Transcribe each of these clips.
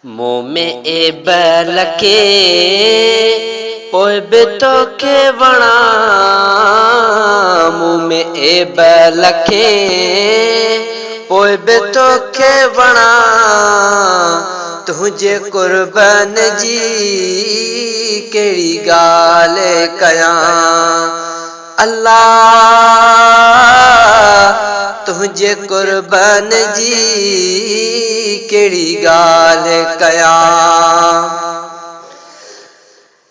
मुँह में ए लके पोइ बि तोखे वणा मुँह में ए लके पोइ बि तोखे वणा तुंहिंजे कुर्बान जी कहिड़ी ॻाल्हि कयां अल्लाह तुंहिंजे कुर्बान जी कहिड़ी ॻाल्हि कयां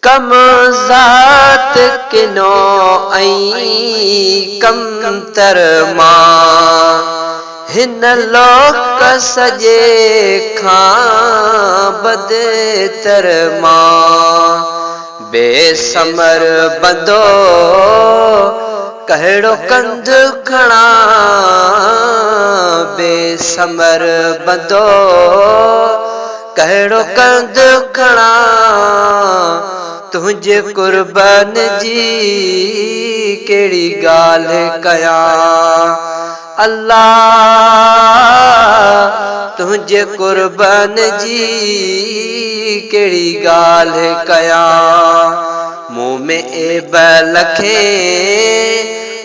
कम ज़ात किनो ऐं कमतर मां हिन लोक सॼे खां बदतर मां बेसमर बंदो कहिड़ो कंध खणा बेसमर बंदो कहिड़ो कंध खणा तुंहिंजे कुर्बान जी कहिड़ी ॻाल्हि कयां अल्लाह तुंहिंजे कुर्बान जी कहिड़ी ॻाल्हि कयां मुँह में ए लखे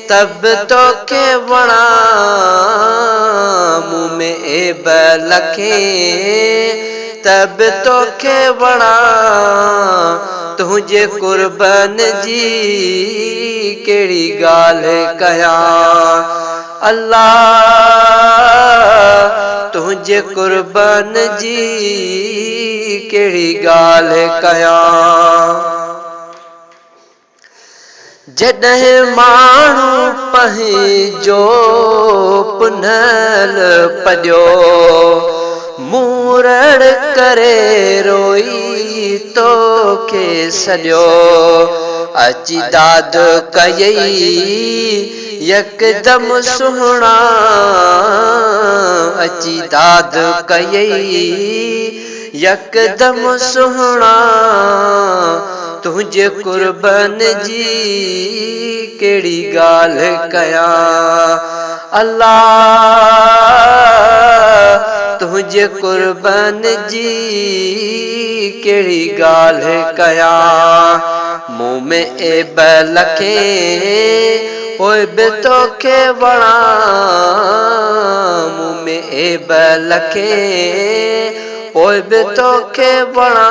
तब तोखे वणा मुँह में ए लखे तब तोखे वणा तुंहिंजे कुर्बान जी कहिड़ी ॻाल्हि कयां अल्लाह तुंहिंजे कुर्बान जी कहिड़ी ॻाल्हि कयां जॾहिं माण्हू पंहिंजो पुनल पॼो मूरड़ करे रोई तोखे सॼो अची दाद कयई यकदम सुहिणा अची दाद कयई यकदम सुहिणा तुंहिंजे कुर्बान जी कहिड़ी ॻाल्हि कयां अल्लाह तुंहिंजे कुर्बान जी कहिड़ी ॻाल्हि कयां मुँह में ए लखे पोइ बि तोखे वणा मुँह में ए लखे पोइ बि तोखे वणा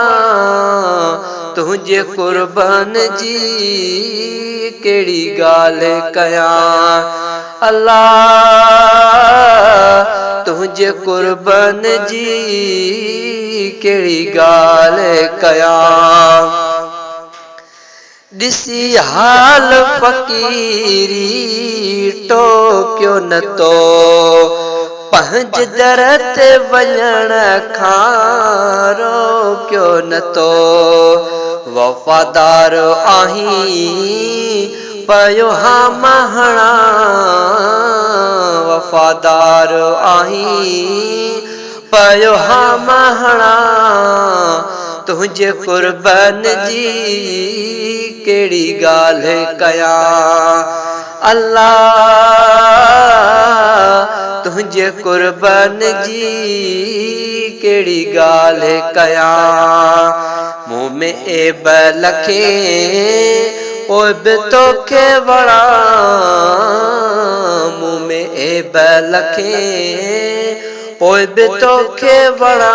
तुंहिंजे कुर्बान जी कहिड़ी ॻाल्हि कयां अल्लाह तुंहिंजे कुर्बान जी कहिड़ी ॻाल्हि कयां ॾिसी हाल फ़क़ीरी टोकियो न तो पंहिंजे दर ते वञण खां रोकियो न तो वफ़ादार आहीं पयो हाम हणा वफ़ादार आहीं पयो हाम हणा तुंहिंजे कुर्बान जी कहिड़ी ॻाल्हि कयां अल्लाह तुंहिंजे कुर्बान जी कहिड़ी ॻाल्हि कयां मुँह में ए लखे पोइ बि तोखे वणा मुँह में ए लखे पोइ बि तोखे वणा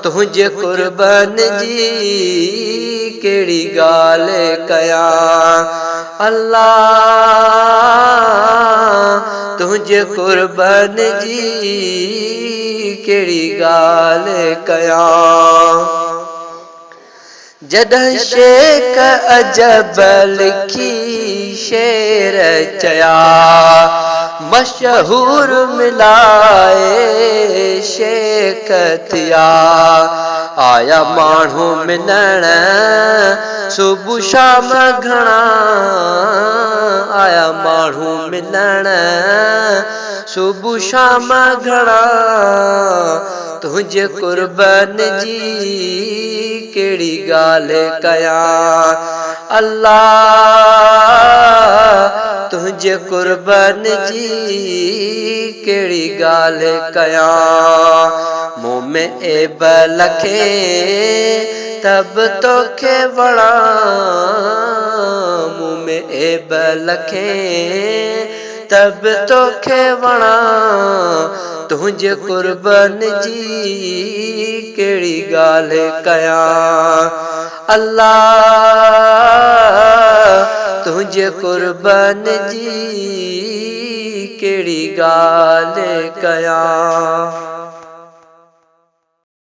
तुंहिंजे कुर्बान जी कहिड़ी ॻाल्हि कयां अल्लाह तुंहिंजे कुर्बान जी कहिड़ी ॻाल्हि कयां जॾहिं शेख अजब लिखी शेर चया मशहूर मिलाए शेख थिया आया माण्हू मिलण सुबुह शाम घणा आया माण्हू मिलण सुबुह शाम घणा तुंहिंजे कुर्बान जी कहिड़ी ॻाल्हि कयां अल्लाह तुंहिंजे कुर्बान जी कहिड़ी ॻाल्हि कयां मुँह में ऐब लखे तब तोखे वणा, मुँह में ऐब लखे तब तोखे वणा, तुझे कुर्बान जी केड़ी गाल कयां। अल्लाह तुझे कुर्बान जी केड़ी गाल कयां।